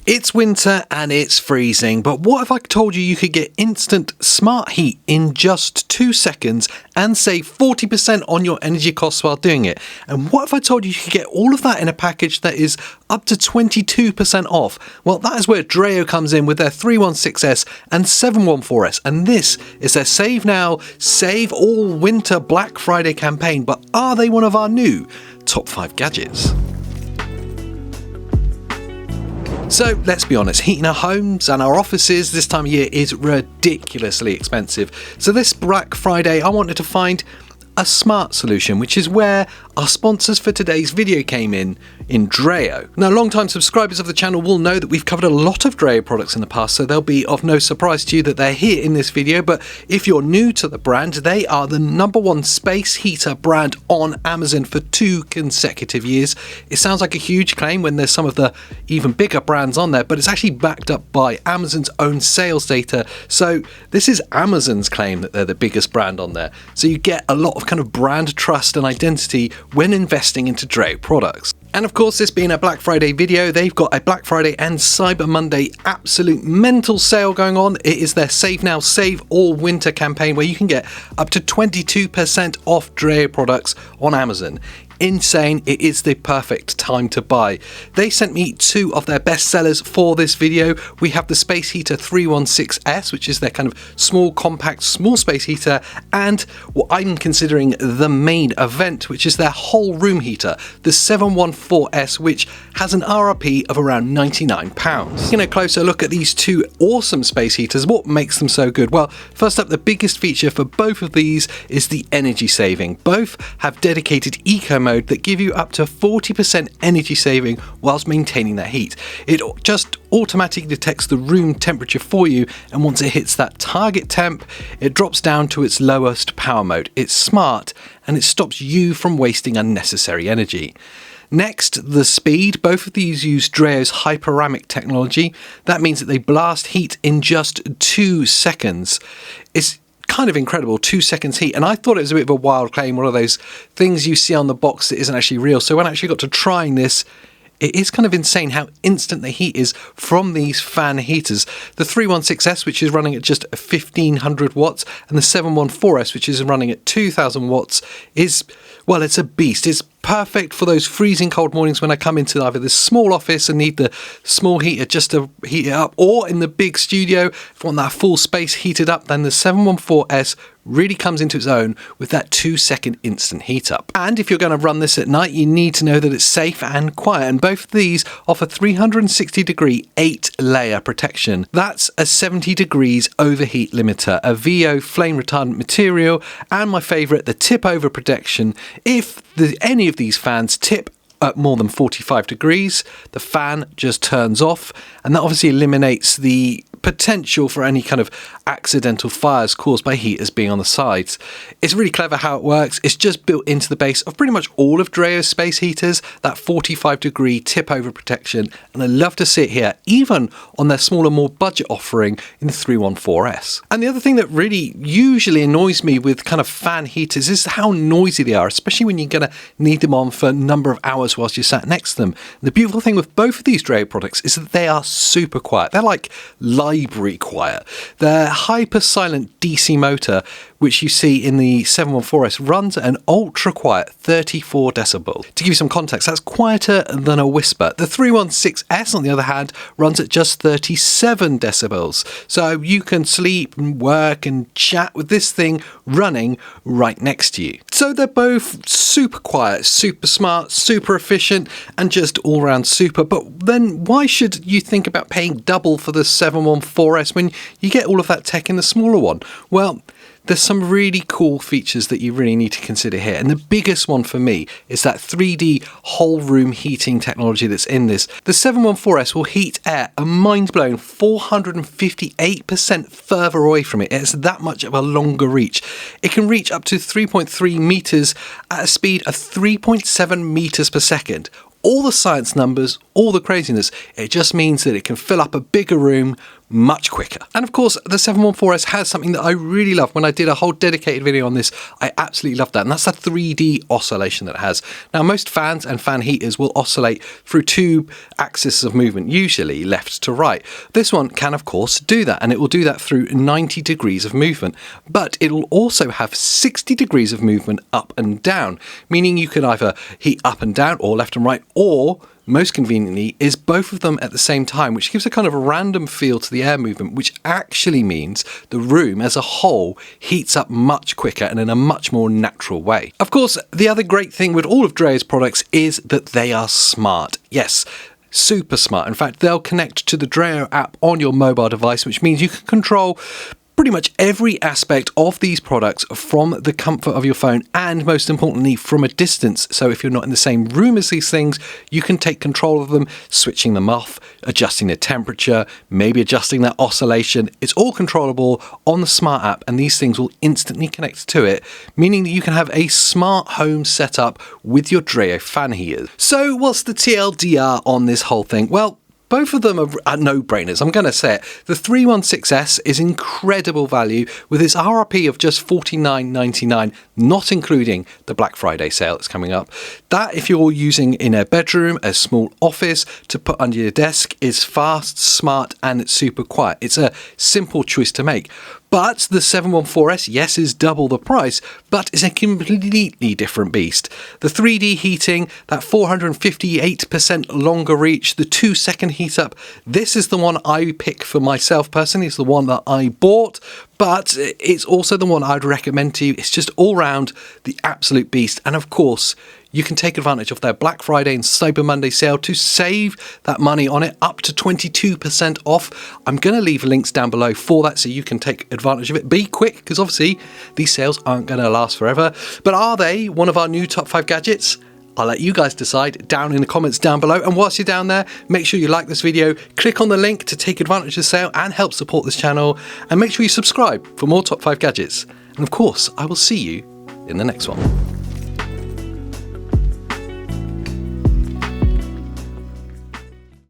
It's winter and it's freezing, but what if I told you could get instant smart heat in just 2 seconds and save 40% on your energy costs while doing it? And what if I told you could get all of that in a package that is up to 22% off? Well, that is where DREO comes in with their 316S and 714S, and this is their Save Now, Save All Winter Black Friday campaign. But are they one of our new top 5 gadgets? So let's be honest, heating our homes and our offices this time of year is ridiculously expensive. So this Black Friday, I wanted to find a smart solution, which is where our sponsors for today's video came in DREO. Now, long-time subscribers of the channel will know that we've covered a lot of DREO products in the past, so they'll be of no surprise to you that they're here in this video. But if you're new to the brand, they are the #1 space heater brand on Amazon for 2 consecutive years. It sounds like a huge claim when there's some of the even bigger brands on there, but it's actually backed up by Amazon's own sales data. So this is Amazon's claim that they're the biggest brand on there. So you get a lot of kind of brand trust and identity when investing into DREO products. And of course, this being a Black Friday video, they've got a Black Friday and Cyber Monday absolute mental sale going on. It is their Save Now, Save All Winter campaign where you can get up to 22% off DREO products on Amazon. Insane. It is the perfect time to buy. They sent me 2 of their best sellers for this video. We have the Space Heater 316S, which is their kind of small, compact, small space heater, and what I'm considering the main event, which is their whole room heater, the 714S, which has an RRP of around £99. Taking a closer look at these 2 awesome space heaters, what makes them so good? Well, first up, the biggest feature for both of these is the energy saving. Both have dedicated eco mode that give you up to 40% energy saving whilst maintaining that heat. It just automatically detects the room temperature for you, and once it hits that target temp, it drops down to its lowest power mode. It's smart and it stops you from wasting unnecessary energy. Next, the speed. Both of these use DREO's hyperamic technology. That means that they blast heat in just 2 seconds. It's kind of incredible, 2 seconds heat, and I thought it was a bit of a wild claim, one of those things you see on the box that isn't actually real. So when I actually got to trying this, it is kind of insane how instant the heat is from these fan heaters. The 316S, which is running at just 1500 watts, and the 714S, which is running at 2000 watts, is, well, it's a beast. It's perfect for those freezing cold mornings when I come into either this small office and need the small heater just to heat it up, or in the big studio, if I want that full space heated up, then the 714S really comes into its own with that 2-second instant heat up. And if you're going to run this at night, you need to know that it's safe and quiet, and both of these offer 360-degree 8-layer protection. That's a 70 degrees overheat limiter, a VO flame retardant material, and my favourite, the tip over protection. If any of these fans tip at more than 45 degrees, the fan just turns off, and that obviously eliminates the potential for any kind of accidental fires caused by heaters being on the sides. It's really clever how it works. It's just built into the base of pretty much all of DREO's space heaters, that 45-degree tip over protection, and I love to see it here, even on their smaller, more budget offering in the 314S. And the other thing that really usually annoys me with kind of fan heaters is how noisy they are, especially when you're going to need them on for a number of hours whilst you're sat next to them. The beautiful thing with both of these DREO products is that they are super quiet. They're like library quiet. Their hyper silent DC motor, which you see in the 714S, runs at an ultra quiet 34 decibels. To give you some context, that's quieter than a whisper. The 316S, on the other hand, runs at just 37 decibels. So you can sleep and work and chat with this thing running right next to you. So they're both super quiet, super smart, super efficient, and just all around super. But then why should you think about paying double for the 714S when you get all of that tech in the smaller one? Well, there's some really cool features that you really need to consider here. And the biggest one for me is that 3D whole room heating technology that's in this. The 714S will heat air a mind-blowing 458% further away from it. It's that much of a longer reach. It can reach up to 3.3 meters at a speed of 3.7 meters per second. All the science numbers, all the craziness, it just means that it can fill up a bigger room much quicker. And of course, the 714S has something that I really love. When I did a whole dedicated video on this, I absolutely loved that, and that's the 3D oscillation that it has. Now, most fans and fan heaters will oscillate through two axes of movement, usually left to right. This one can, of course, do that, and it will do that through 90 degrees of movement, but it will also have 60 degrees of movement up and down, meaning you can either heat up and down or left and right, or most conveniently is both of them at the same time, which gives a kind of a random feel to the air movement, which actually means the room as a whole heats up much quicker and in a much more natural way. Of course, the other great thing with all of DREO's products is that they are smart. Yes, super smart. In fact, they'll connect to the DREO app on your mobile device, which means you can control pretty much every aspect of these products from the comfort of your phone, and most importantly from a distance. So if you're not in the same room as these things, you can take control of them, switching them off, adjusting the temperature, maybe adjusting that oscillation. It's all controllable on the smart app, and these things will instantly connect to it, meaning that you can have a smart home setup with your DREO fan heaters. So what's the TLDR on this whole thing? Well, both of them are no-brainers, I'm going to say it. The 316S is incredible value with its RRP of just $49.99, not including the Black Friday sale that's coming up. That, if you're using in a bedroom, a small office to put under your desk, is fast, smart, and super quiet. It's a simple choice to make. But the 714S, yes, is double the price, but is a completely different beast. The 3D heating, that 458% longer reach, the 2-second heat up, this is the one I pick for myself personally. It's the one that I bought, but it's also the one I'd recommend to you. It's just all round the absolute beast. And of course, you can take advantage of their Black Friday and Cyber Monday sale to save that money on it, up to 22% off. I'm going to leave links down below for that so you can take advantage of it. Be quick, because obviously these sales aren't going to last forever. But are they one of our new top 5 gadgets? I'll let you guys decide down in the comments down below. And whilst you're down there, make sure you like this video, click on the link to take advantage of the sale and help support this channel, and make sure you subscribe for more top 5 gadgets. And of course, I will see you in the next one.